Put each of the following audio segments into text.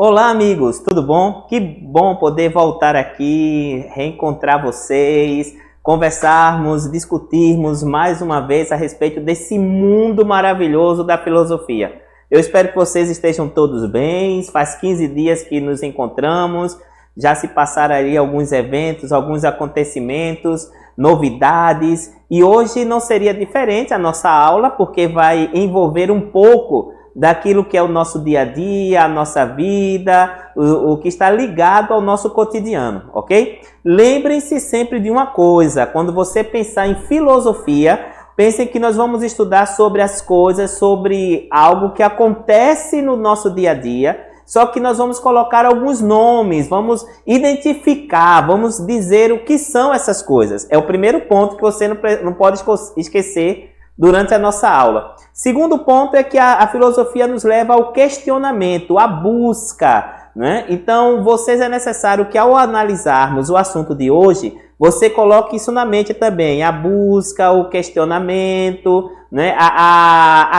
Olá, amigos, tudo bom? Que bom poder voltar aqui, reencontrar vocês, conversarmos, discutirmos mais uma vez a respeito desse mundo maravilhoso da filosofia. Eu espero que vocês estejam todos bem. Faz 15 dias que nos encontramos, já se passaram aí alguns eventos, alguns acontecimentos, novidades, e hoje não seria diferente a nossa aula, porque vai envolver um pouco daquilo que é o nosso dia a dia, a nossa vida, o que está ligado ao nosso cotidiano, ok? Lembrem-se sempre de uma coisa: quando você pensar em filosofia, pensem que nós vamos estudar sobre as coisas, sobre algo que acontece no nosso dia a dia, só que nós vamos colocar alguns nomes, vamos identificar, vamos dizer o que são essas coisas. É o primeiro ponto que você não pode esquecer durante a nossa aula. Segundo ponto é que a filosofia nos leva ao questionamento, à busca, né? Então, é necessário que ao analisarmos o assunto de hoje, você coloque isso na mente também, a busca, o questionamento, né?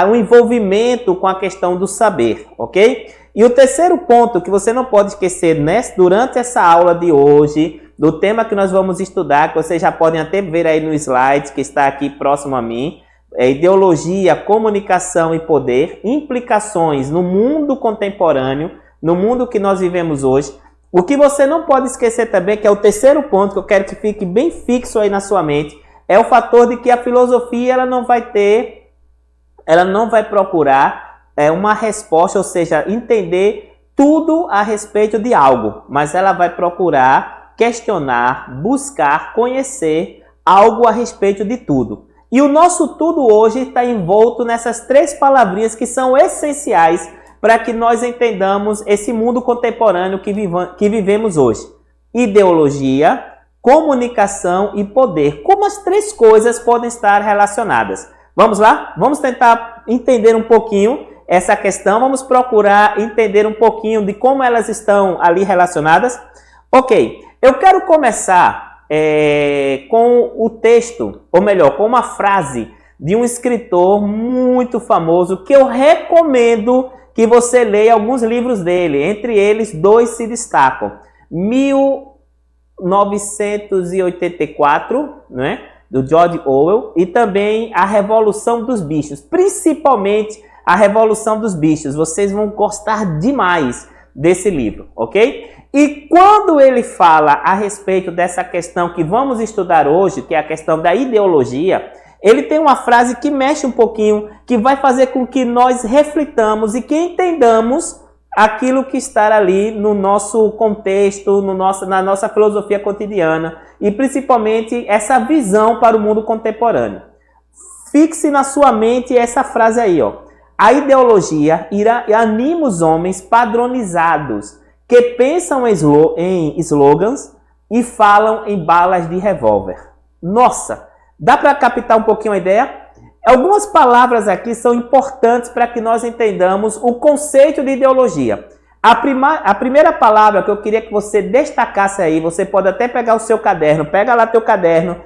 O envolvimento com a questão do saber, ok? E o terceiro ponto que você não pode esquecer durante essa aula de hoje, do tema que nós vamos estudar, que vocês já podem até ver aí no slide que está aqui próximo a mim, é ideologia, comunicação e poder, implicações no mundo contemporâneo, no mundo que nós vivemos hoje. O que você não pode esquecer também, que é o terceiro ponto que eu quero que fique bem fixo aí na sua mente, é o fator de que a filosofia ela não vai procurar uma resposta, ou seja, entender tudo a respeito de algo, mas ela vai procurar questionar, buscar, conhecer algo a respeito de tudo. E o nosso tudo hoje está envolto nessas três palavrinhas que são essenciais para que nós entendamos esse mundo contemporâneo que vivemos hoje: ideologia, comunicação e poder. Como as três coisas podem estar relacionadas? Vamos lá? Vamos tentar entender um pouquinho essa questão, vamos procurar entender um pouquinho de como elas estão ali relacionadas. Ok, eu quero começar com o texto, ou melhor, com uma frase de um escritor muito famoso que eu recomendo que você leia alguns livros dele. Entre eles, dois se destacam: 1984, né, do George Orwell, e também A Revolução dos Bichos, principalmente A Revolução dos Bichos. Vocês vão gostar demais desse livro, ok? E quando ele fala a respeito dessa questão que vamos estudar hoje, que é a questão da ideologia, ele tem uma frase que mexe um pouquinho, que vai fazer com que nós reflitamos e que entendamos aquilo que está ali no nosso contexto, na nossa filosofia cotidiana, e principalmente essa visão para o mundo contemporâneo. Fixe na sua mente essa frase aí, ó: a ideologia anima os homens padronizados, que pensam em slogans e falam em balas de revólver. Nossa, dá para captar um pouquinho a ideia? Algumas palavras aqui são importantes para que nós entendamos o conceito de ideologia. A primeira palavra que eu queria que você destacasse aí, você pode até pegar o seu caderno, pega lá teu caderno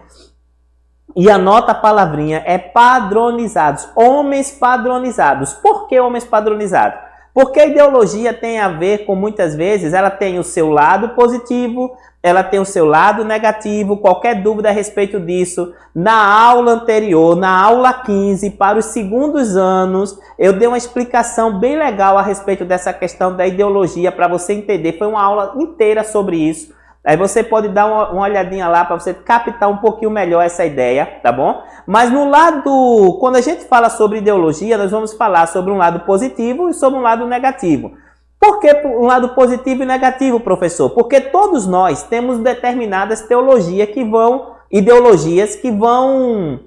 e anota a palavrinha, é padronizados, homens padronizados. Por que homens padronizados? Porque a ideologia tem a ver com, muitas vezes, ela tem o seu lado positivo, ela tem o seu lado negativo. Qualquer dúvida a respeito disso, na aula anterior, na aula 15, para os segundos anos, eu dei uma explicação bem legal a respeito dessa questão da ideologia, para você entender. Foi uma aula inteira sobre isso. Aí você pode dar uma olhadinha lá para você captar um pouquinho melhor essa ideia, tá bom? Mas quando a gente fala sobre ideologia, nós vamos falar sobre um lado positivo e sobre um lado negativo. Por que um lado positivo e negativo, professor? Porque todos nós temos determinadas ideologias que vão,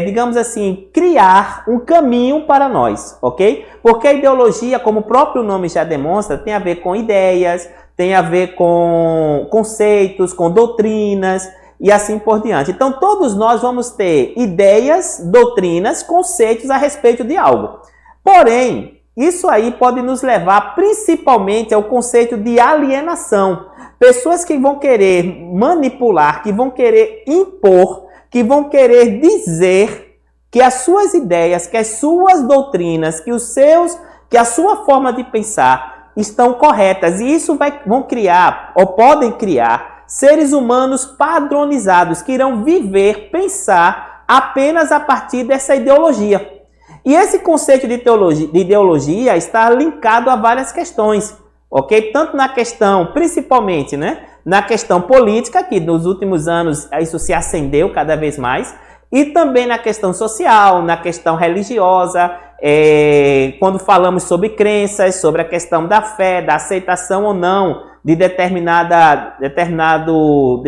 digamos assim, criar um caminho para nós, ok? Porque a ideologia, como o próprio nome já demonstra, tem a ver com ideias, tem a ver com conceitos, com doutrinas e assim por diante. Então, todos nós vamos ter ideias, doutrinas, conceitos a respeito de algo. Porém, isso aí pode nos levar principalmente ao conceito de alienação. Pessoas que vão querer manipular, que vão querer impor, que vão querer dizer que as suas ideias, que as suas doutrinas, que a sua forma de pensar estão corretas. E isso vão criar, ou podem criar, seres humanos padronizados que irão viver, pensar apenas a partir dessa ideologia. E esse conceito de ideologia está linkado a várias questões, ok? Tanto na questão, principalmente, né? Na questão política, que nos últimos anos isso se acendeu cada vez mais, e também na questão social, na questão religiosa, quando falamos sobre crenças, sobre a questão da fé, da aceitação ou não de determinado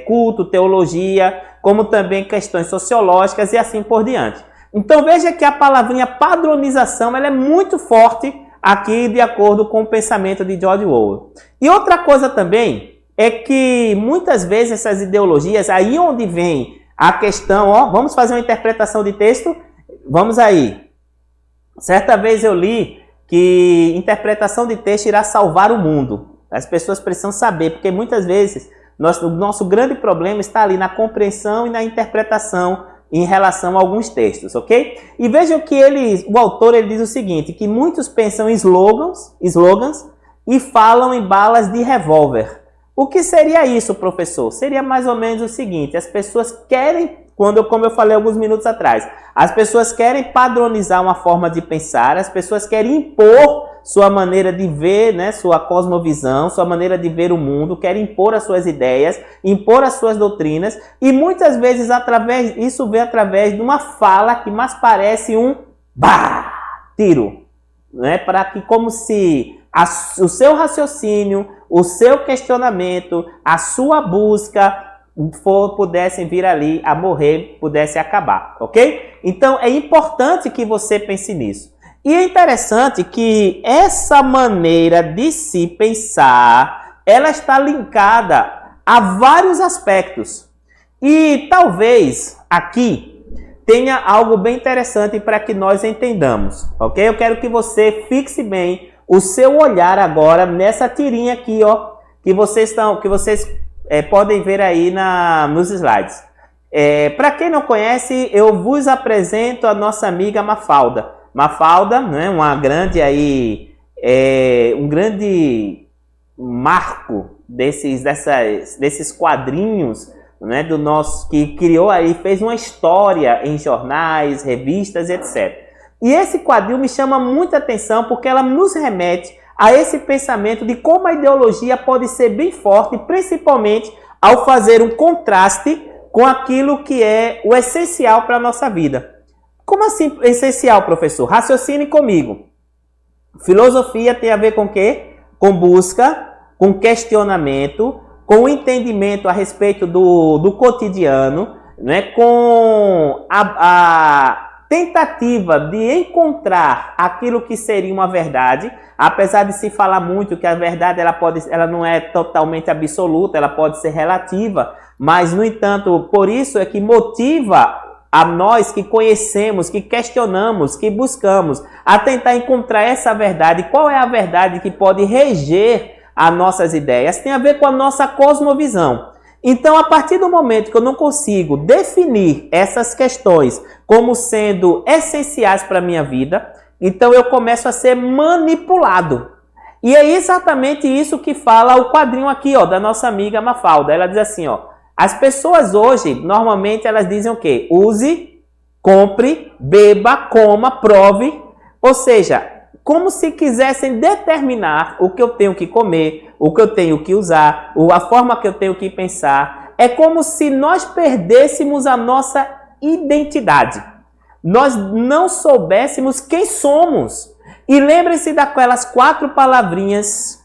culto, teologia, como também questões sociológicas e assim por diante. Então veja que a palavrinha padronização ela é muito forte aqui de acordo com o pensamento de George Orwell. E outra coisa também é que muitas vezes essas ideologias, aí onde vem a questão, ó, vamos fazer uma interpretação de texto? Vamos aí. Certa vez eu li que interpretação de texto irá salvar o mundo. As pessoas precisam saber, porque muitas vezes o nosso grande problema está ali na compreensão e na interpretação em relação a alguns textos, ok? E vejam que o autor ele diz o seguinte, que muitos pensam em slogans e falam em balas de revólver. O que seria isso, professor? Seria mais ou menos o seguinte, as pessoas querem, como eu falei alguns minutos atrás, as pessoas querem padronizar uma forma de pensar, as pessoas querem impor sua maneira de ver, né, sua cosmovisão, sua maneira de ver o mundo, querem impor as suas ideias, impor as suas doutrinas, e muitas vezes isso vem através de uma fala que mais parece um tiro, né, para que como se o seu raciocínio, o seu questionamento, a sua busca pudessem vir ali a morrer, pudesse acabar, ok? Então é importante que você pense nisso. E é interessante que essa maneira de se pensar, ela está linkada a vários aspectos. E talvez aqui tenha algo bem interessante para que nós entendamos, ok? Eu quero que você fixe bem o seu olhar agora nessa tirinha aqui, ó, que vocês podem ver aí nos slides. Para quem não conhece, eu vos apresento a nossa amiga Mafalda. Mafalda, né, um grande marco desses quadrinhos, né, que criou aí, fez uma história em jornais, revistas, etc. E esse quadrinho me chama muita atenção porque ela nos remete a esse pensamento de como a ideologia pode ser bem forte, principalmente ao fazer um contraste com aquilo que é o essencial para a nossa vida. Como assim essencial, professor? Raciocine comigo. Filosofia tem a ver com o quê? Com busca, com questionamento, com entendimento a respeito do cotidiano, né? Com a tentativa de encontrar aquilo que seria uma verdade, apesar de se falar muito que a verdade ela não é totalmente absoluta, ela pode ser relativa, mas, no entanto, por isso é que motiva a nós que conhecemos, que questionamos, que buscamos, a tentar encontrar essa verdade. Qual é a verdade que pode reger as nossas ideias? Tem a ver com a nossa cosmovisão. Então, a partir do momento que eu não consigo definir essas questões como sendo essenciais para a minha vida, então eu começo a ser manipulado. E é exatamente isso que fala o quadrinho aqui, ó, da nossa amiga Mafalda. Ela diz assim, ó, as pessoas hoje, normalmente, elas dizem o quê? Use, compre, beba, coma, prove. Ou seja, como se quisessem determinar o que eu tenho que comer, o que eu tenho que usar, a forma que eu tenho que pensar. É como se nós perdêssemos a nossa identidade. Nós não soubéssemos quem somos. E lembrem-se daquelas quatro palavrinhas,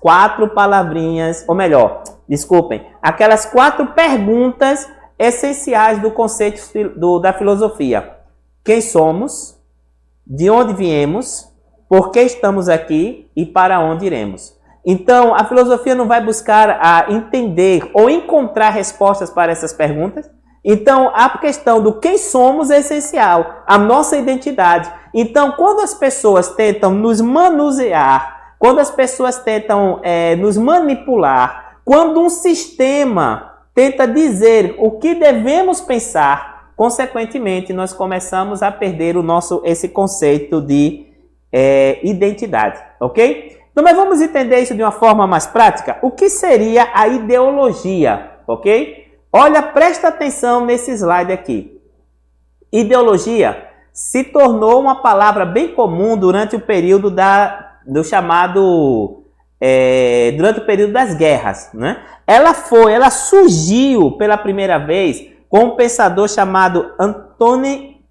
ou melhor, desculpem, aquelas 4 perguntas essenciais do conceito da filosofia. Quem somos? De onde viemos? Por que estamos aqui? E para onde iremos? Então, a filosofia não vai buscar entender ou encontrar respostas para essas perguntas. Então, a questão do quem somos é essencial, a nossa identidade. Então, quando as pessoas tentam nos manusear, quando as pessoas tentam nos manipular, quando um sistema tenta dizer o que devemos pensar, consequentemente, nós começamos a perder esse conceito de identidade, ok? Então, mas vamos entender isso de uma forma mais prática? O que seria a ideologia, ok? Olha, presta atenção nesse slide aqui. Ideologia se tornou uma palavra bem comum durante o período durante o período das guerras, né? Ela surgiu pela primeira vez com um pensador chamado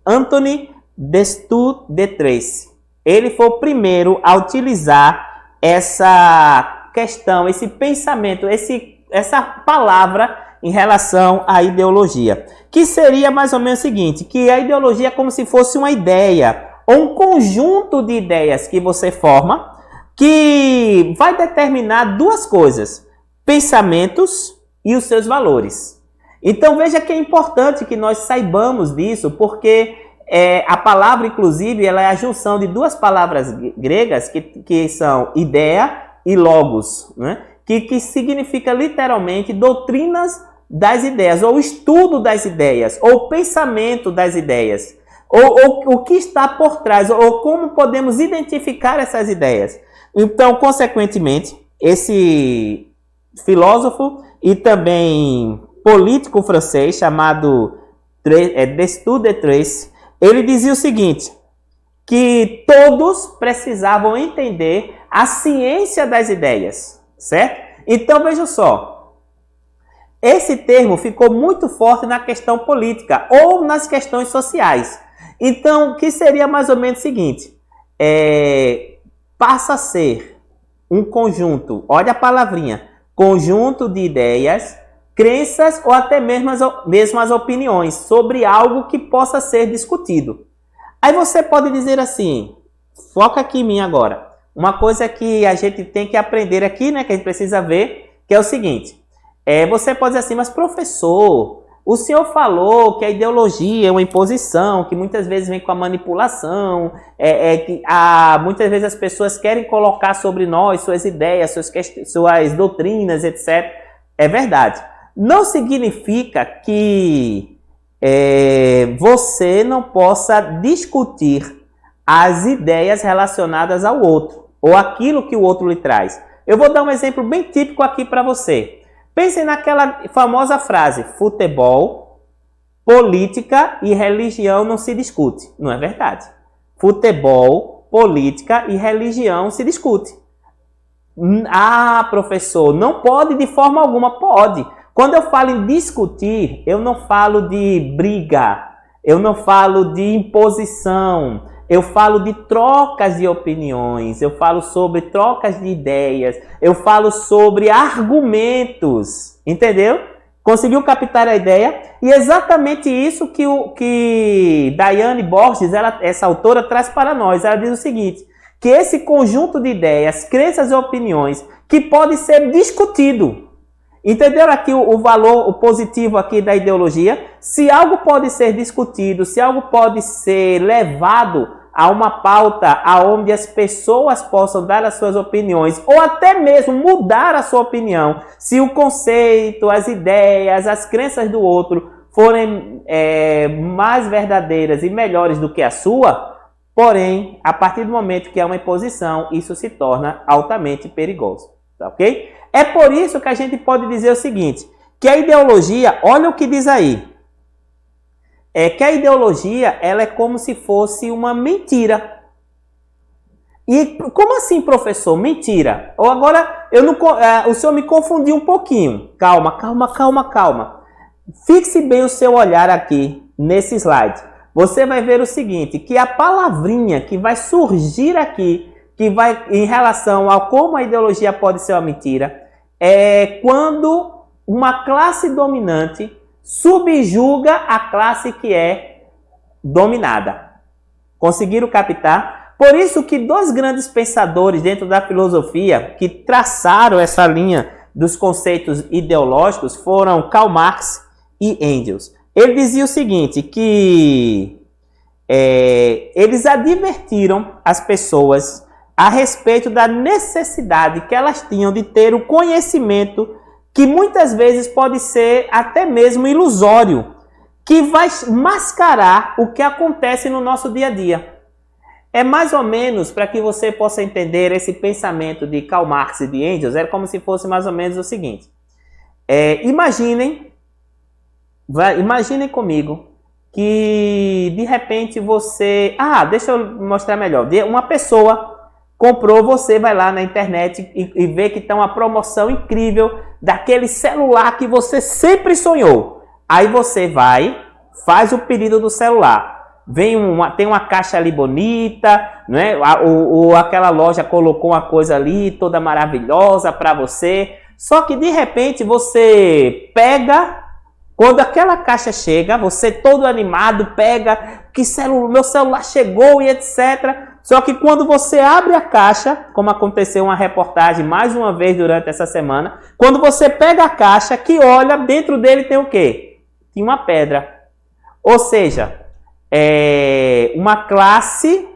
Anthony Destoudetres. Ele foi o primeiro a utilizar essa questão, esse pensamento, essa palavra em relação à ideologia, que seria mais ou menos o seguinte, que a ideologia é como se fosse uma ideia, ou um conjunto de ideias que você forma, que vai determinar duas coisas, pensamentos e os seus valores. Então veja que é importante que nós saibamos disso, porque a palavra, inclusive, ela é a junção de duas palavras gregas, que são ideia e logos, né? que significa literalmente doutrinas das ideias, ou estudo das ideias, ou pensamento das ideias, ou o que está por trás, ou como podemos identificar essas ideias. Então, consequentemente, esse filósofo e também político francês chamado Destoudetres, ele dizia o seguinte, que todos precisavam entender a ciência das ideias, certo? Então, veja só, esse termo ficou muito forte na questão política ou nas questões sociais. Então, o que seria mais ou menos o seguinte, passa a ser um conjunto, olha a palavrinha, conjunto de ideias, crenças ou até mesmo as opiniões sobre algo que possa ser discutido. Aí você pode dizer assim, foca aqui em mim agora, uma coisa que a gente tem que aprender aqui, né, que a gente precisa ver, que é o seguinte, você pode dizer assim, mas professor, o senhor falou que a ideologia é uma imposição, que muitas vezes vem com a manipulação, que muitas vezes as pessoas querem colocar sobre nós suas ideias, suas doutrinas, etc. É verdade. Não significa que você não possa discutir as ideias relacionadas ao outro, ou aquilo que o outro lhe traz. Eu vou dar um exemplo bem típico aqui para você. Pensem naquela famosa frase, futebol, política e religião não se discute. Não é verdade. Futebol, política e religião se discute. Ah, professor, não pode de forma alguma. Pode. Quando eu falo em discutir, eu não falo de briga, eu não falo de imposição, eu falo de trocas de opiniões, eu falo sobre trocas de ideias, eu falo sobre argumentos, entendeu? Conseguiu captar a ideia? E é exatamente isso que Diane Borges, essa autora, traz para nós. Ela diz o seguinte, que esse conjunto de ideias, crenças e opiniões, que pode ser discutido. Entenderam aqui o valor, o positivo aqui da ideologia? Se algo pode ser discutido, se algo pode ser levado a uma pauta onde as pessoas possam dar as suas opiniões, ou até mesmo mudar a sua opinião, se o conceito, as ideias, as crenças do outro forem mais verdadeiras e melhores do que a sua, porém, a partir do momento que há uma imposição, isso se torna altamente perigoso. Tá, ok? É por isso que a gente pode dizer o seguinte, que a ideologia, olha o que diz aí, que a ideologia ela é como se fosse uma mentira. E como assim, professor? Mentira? Ou agora, o senhor me confundiu um pouquinho. Calma. Fixe bem o seu olhar aqui, nesse slide. Você vai ver o seguinte, que a palavrinha que vai surgir aqui, que vai em relação a como a ideologia pode ser uma mentira, é quando uma classe dominante subjuga a classe que é dominada. Conseguiram captar? Por isso que dois grandes pensadores dentro da filosofia que traçaram essa linha dos conceitos ideológicos foram Karl Marx e Engels. Ele dizia o seguinte, que eles advertiram as pessoas a respeito da necessidade que elas tinham de ter o conhecimento que muitas vezes pode ser até mesmo ilusório, que vai mascarar o que acontece no nosso dia a dia. É mais ou menos, para que você possa entender esse pensamento de Karl Marx e de Engels, é como se fosse mais ou menos o seguinte. Imaginem comigo que de repente você... deixa eu mostrar melhor. Uma pessoa comprou, você vai lá na internet e vê que está uma promoção incrível daquele celular que você sempre sonhou. Aí você vai, faz o pedido do celular. Tem uma caixa ali bonita, né? Ou aquela loja colocou uma coisa ali toda maravilhosa para você. Só que de repente você pega, quando aquela caixa chega, você todo animado pega, meu celular chegou e etc. Só que quando você abre a caixa, como aconteceu uma reportagem mais uma vez durante essa semana, quando você pega a caixa, que olha, dentro dele tem o quê? Tem uma pedra. Ou seja, uma classe,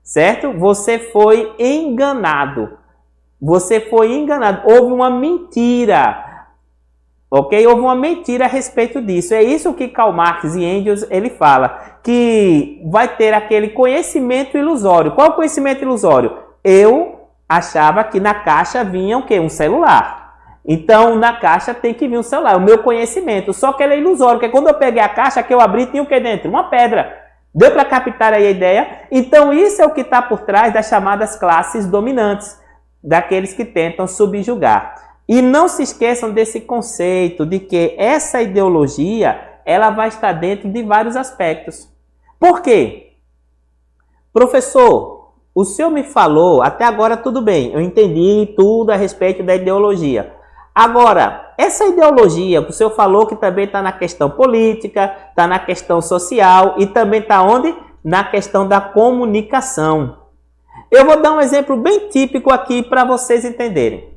certo? Você foi enganado. Houve uma mentira. Ok? Houve uma mentira a respeito disso. É isso que Karl Marx e Engels ele fala. Que vai ter aquele conhecimento ilusório. Qual é o conhecimento ilusório? Eu achava que na caixa vinha o quê? Um celular. Então, na caixa tem que vir um celular. O meu conhecimento. Só que ele é ilusório. Porque quando eu peguei a caixa que eu abri, tinha o que dentro? Uma pedra. Deu para captar aí a ideia? Então, isso é o que está por trás das chamadas classes dominantes. Daqueles que tentam subjugar. E não se esqueçam desse conceito de que essa ideologia ela vai estar dentro de vários aspectos. Por quê? Professor, o senhor me falou, até agora tudo bem, eu entendi tudo a respeito da ideologia. Agora, essa ideologia que o senhor falou que também está na questão política, está na questão social e também está onde? Na questão da comunicação. Eu vou dar um exemplo bem típico aqui para vocês entenderem.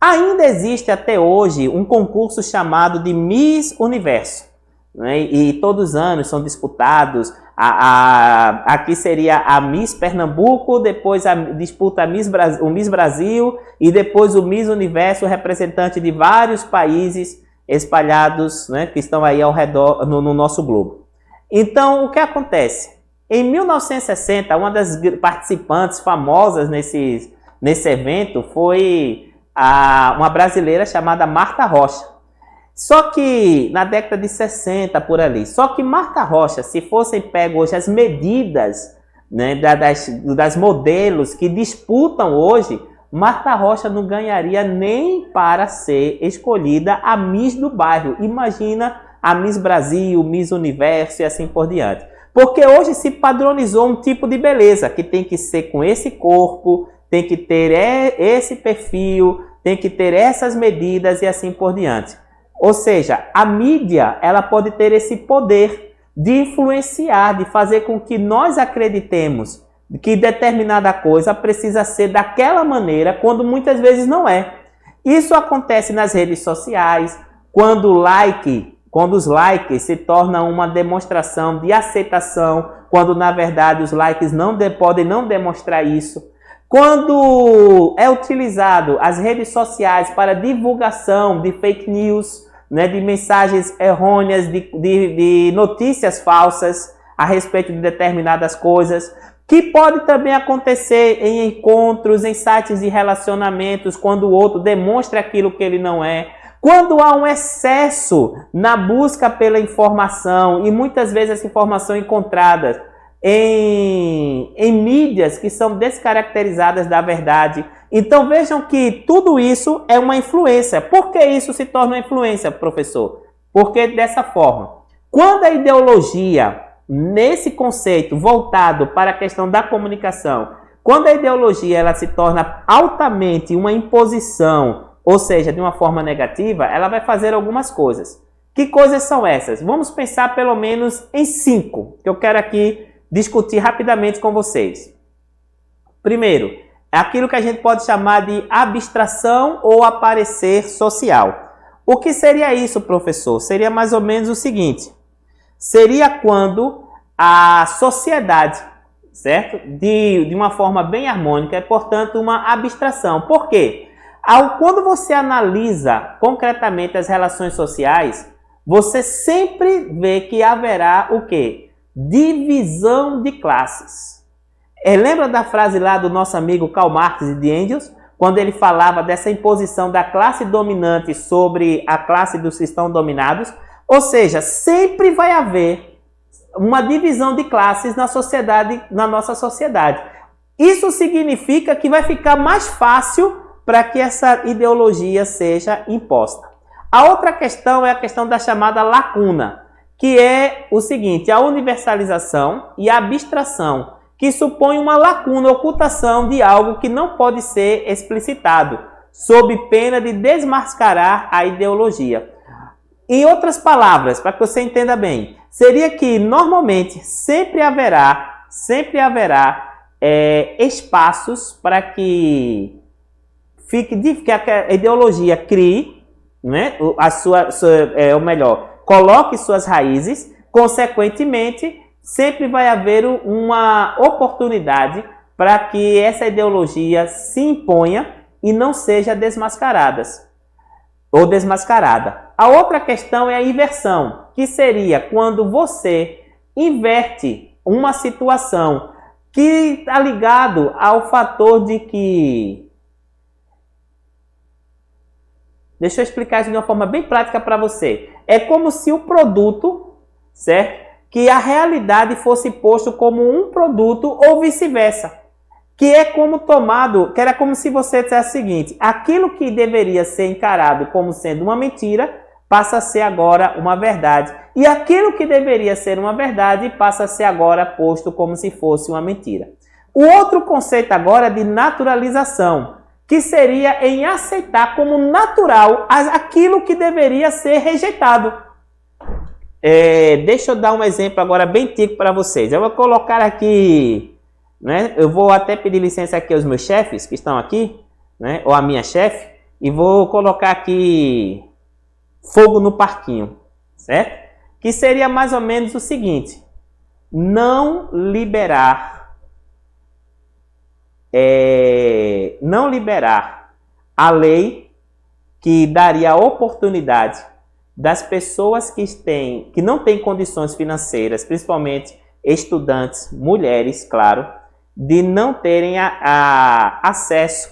Ainda existe até hoje um concurso chamado de Miss Universo, né? E todos os anos são disputados. Aqui seria a Miss Pernambuco, depois disputa o Miss Brasil e depois o Miss Universo, representante de vários países espalhados, né, que estão aí ao redor no nosso globo. Então, o que acontece? Em 1960, uma das participantes famosas nesse evento foi uma brasileira chamada Marta Rocha. Só que na década de 60 por ali, só que Marta Rocha, se fossem pego hoje as medidas, né, das modelos que disputam hoje, Marta Rocha não ganharia nem para ser escolhida a Miss do bairro. Imagina a Miss Brasil, Miss Universo e assim por diante. Porque hoje se padronizou um tipo de beleza que tem que ser com esse corpo, tem que ter esse perfil, tem que ter essas medidas e assim por diante. Ou seja, a mídia ela pode ter esse poder de influenciar, de fazer com que nós acreditemos que determinada coisa precisa ser daquela maneira, quando muitas vezes não é. Isso acontece nas redes sociais, quando os likes se tornam uma demonstração de aceitação, quando na verdade os likes podem não demonstrar isso. Quando é utilizado as redes sociais para divulgação de fake news, né, de mensagens errôneas, de notícias falsas a respeito de determinadas coisas, que pode também acontecer em encontros, em sites de relacionamentos, quando o outro demonstra aquilo que ele não é. Quando há um excesso na busca pela informação, e muitas vezes essa informação encontrada em mídias que são descaracterizadas da verdade. Então vejam que tudo isso é uma influência. Por que isso se torna uma influência, professor? Porque dessa forma, quando a ideologia, nesse conceito voltado para a questão da comunicação, quando a ideologia ela se torna altamente uma imposição, ou seja, de uma forma negativa, ela vai fazer algumas coisas. Que coisas são essas? Vamos pensar pelo menos em 5, que eu quero aqui discutir rapidamente com vocês. Primeiro, é aquilo que a gente pode chamar de abstração ou aparecer social. O que seria isso, professor? Seria mais ou menos o seguinte. Seria quando a sociedade, certo? De uma forma bem harmônica, é, portanto, uma abstração. Por quê? Quando você analisa concretamente as relações sociais, você sempre vê que haverá o quê? Divisão de classes. Lembra da frase lá do nosso amigo Karl Marx e de Engels? Quando ele falava dessa imposição da classe dominante sobre a classe dos que estão dominados? Ou seja, sempre vai haver uma divisão de classes na sociedade, na nossa sociedade. Isso significa que vai ficar mais fácil para que essa ideologia seja imposta. A outra questão é a questão da chamada lacuna, que é o seguinte: a universalização e a abstração, que supõe uma lacuna, ocultação de algo que não pode ser explicitado, sob pena de desmascarar a ideologia. Em outras palavras, para que você entenda bem, seria que normalmente sempre haverá espaços para que a ideologia crie, né, coloque suas raízes. Consequentemente, sempre vai haver uma oportunidade para que essa ideologia se imponha e não seja desmascarada. A outra questão é a inversão, que seria quando você inverte uma situação que está ligado ao fator de que... Deixa eu explicar isso de uma forma bem prática para você. É como se o produto, certo? Que a realidade fosse posto como um produto ou vice-versa. Que era como se você dissesse o seguinte: aquilo que deveria ser encarado como sendo uma mentira passa a ser agora uma verdade. E aquilo que deveria ser uma verdade passa a ser agora posto como se fosse uma mentira. O outro conceito agora é de naturalização, que seria em aceitar como natural aquilo que deveria ser rejeitado. Deixa eu dar um exemplo agora bem típico para vocês. Eu vou colocar aqui, né? Eu vou até pedir licença aqui aos meus chefes que estão aqui, né? Ou a minha chefe, e vou colocar aqui fogo no parquinho, certo? Que seria mais ou menos o seguinte: não liberar a lei que daria a oportunidade das pessoas que não têm condições financeiras, principalmente estudantes, mulheres, claro, de não terem acesso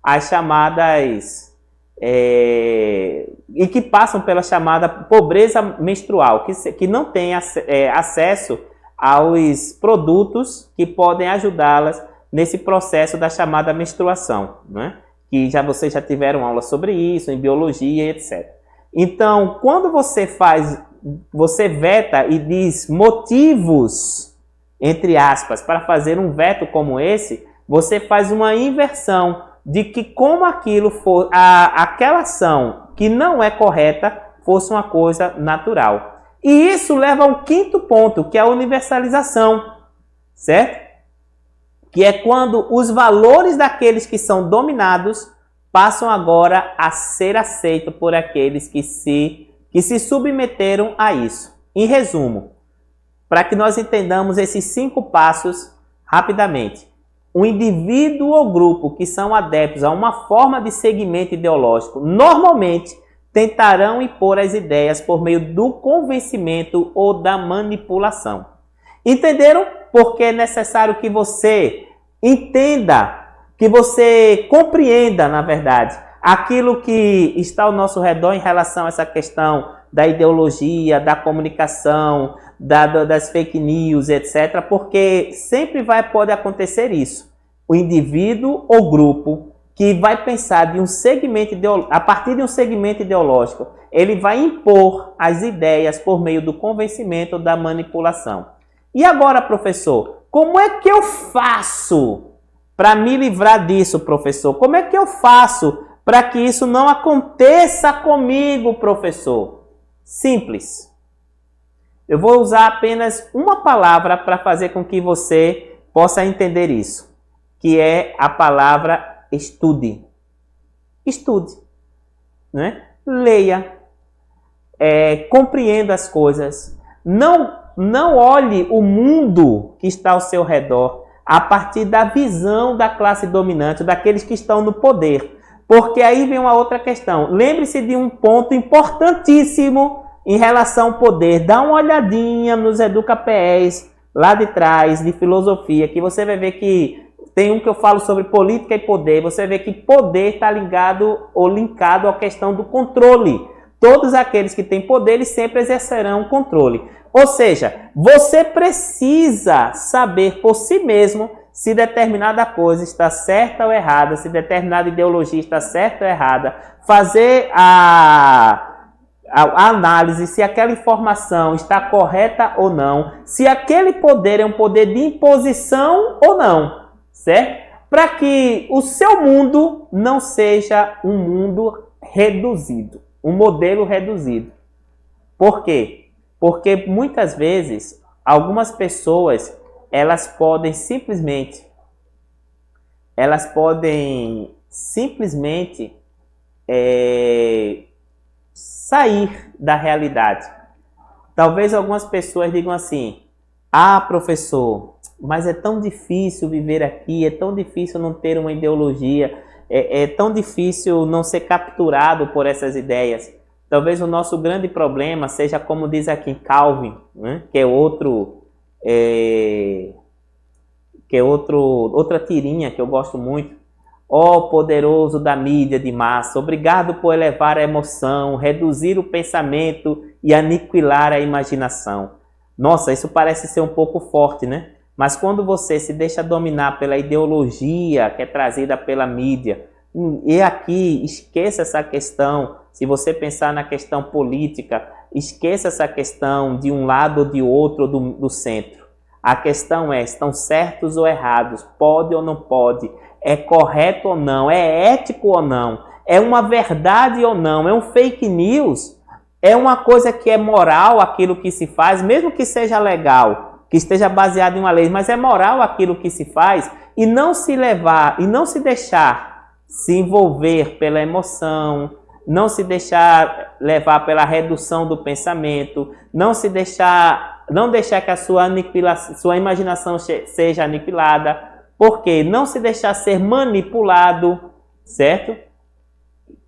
às chamadas... e que passam pela chamada pobreza menstrual, que não têm acesso aos produtos que podem ajudá-las nesse processo da chamada menstruação, né? Que vocês já tiveram aula sobre isso, em biologia, etc. Então, quando você veta e diz motivos, entre aspas, para fazer um veto como esse, você faz uma inversão de que como aquilo for, aquela ação que não é correta fosse uma coisa natural. E isso leva ao quinto ponto, que é a universalização, certo? Que é quando os valores daqueles que são dominados passam agora a ser aceitos por aqueles que se submeteram a isso. Em resumo, para que nós entendamos esses 5 passos rapidamente. O indivíduo ou grupo que são adeptos a uma forma de segmento ideológico normalmente tentarão impor as ideias por meio do convencimento ou da manipulação. Entenderam? Porque é necessário que você entenda, que você compreenda, na verdade, aquilo que está ao nosso redor em relação a essa questão da ideologia, da comunicação, das fake news, etc. Porque sempre pode acontecer isso. O indivíduo ou grupo que vai pensar de um segmento a partir de um segmento ideológico, ele vai impor as ideias por meio do convencimento ou da manipulação. E agora, professor, como é que eu faço para me livrar disso, professor? Como é que eu faço para que isso não aconteça comigo, professor? Simples. Eu vou usar apenas uma palavra para fazer com que você possa entender isso, que é a palavra estude. Estude, né? Leia, compreenda as coisas. Não olhe o mundo que está ao seu redor a partir da visão da classe dominante, daqueles que estão no poder. Porque aí vem uma outra questão. Lembre-se de um ponto importantíssimo em relação ao poder. Dá uma olhadinha nos EducaPEs, lá de trás, de filosofia, que você vai ver que tem um que eu falo sobre política e poder, você vê que poder está ligado ou linkado à questão do controle. Todos aqueles que têm poder, eles sempre exercerão controle. Ou seja, você precisa saber por si mesmo se determinada coisa está certa ou errada, se determinada ideologia está certa ou errada, fazer a análise se aquela informação está correta ou não, se aquele poder é um poder de imposição ou não, certo? Para que o seu mundo não seja um mundo reduzido, um modelo reduzido. Por quê? Porque muitas vezes algumas pessoas elas podem simplesmente sair da realidade. Talvez algumas pessoas digam assim: ah, professor, mas é tão difícil viver aqui, é tão difícil não ter uma ideologia, é tão difícil não ser capturado por essas ideias. Talvez o nosso grande problema seja, como diz aqui Calvin, né? que é outra tirinha que eu gosto muito. Ó poderoso da mídia de massa, obrigado por elevar a emoção, reduzir o pensamento e aniquilar a imaginação. Nossa, isso parece ser um pouco forte, né? Mas quando você se deixa dominar pela ideologia que é trazida pela mídia, e aqui esqueça essa questão, se você pensar na questão política, esqueça essa questão de um lado ou de outro do centro. A questão é, estão certos ou errados, pode ou não pode, é correto ou não, é ético ou não, é uma verdade ou não, é um fake news, é uma coisa que é moral aquilo que se faz, mesmo que seja legal, que esteja baseado em uma lei, mas é moral aquilo que se faz, e não se levar, e não se deixar se envolver pela emoção, não se deixar levar pela redução do pensamento, não deixar que a sua imaginação seja aniquilada, porque não se deixar ser manipulado, certo?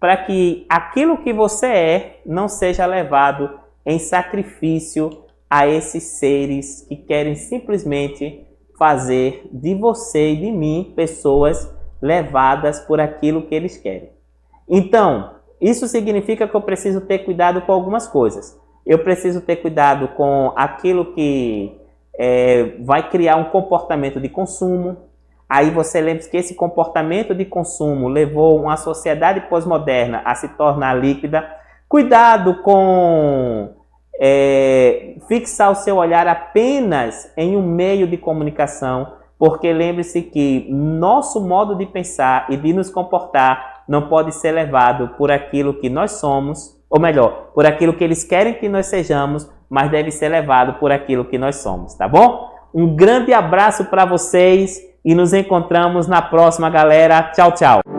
Para que aquilo que você é não seja levado em sacrifício a esses seres que querem simplesmente fazer de você e de mim pessoas levadas por aquilo que eles querem. Então, isso significa que eu preciso ter cuidado com algumas coisas. Eu preciso ter cuidado com aquilo que vai criar um comportamento de consumo. Aí você lembra que esse comportamento de consumo levou uma sociedade pós-moderna a se tornar líquida. Cuidado com fixar o seu olhar apenas em um meio de comunicação, porque lembre-se que nosso modo de pensar e de nos comportar não pode ser levado por aquilo que nós somos, ou melhor, por aquilo que eles querem que nós sejamos, mas deve ser levado por aquilo que nós somos, tá bom? Um grande abraço para vocês e nos encontramos na próxima, galera. Tchau, tchau!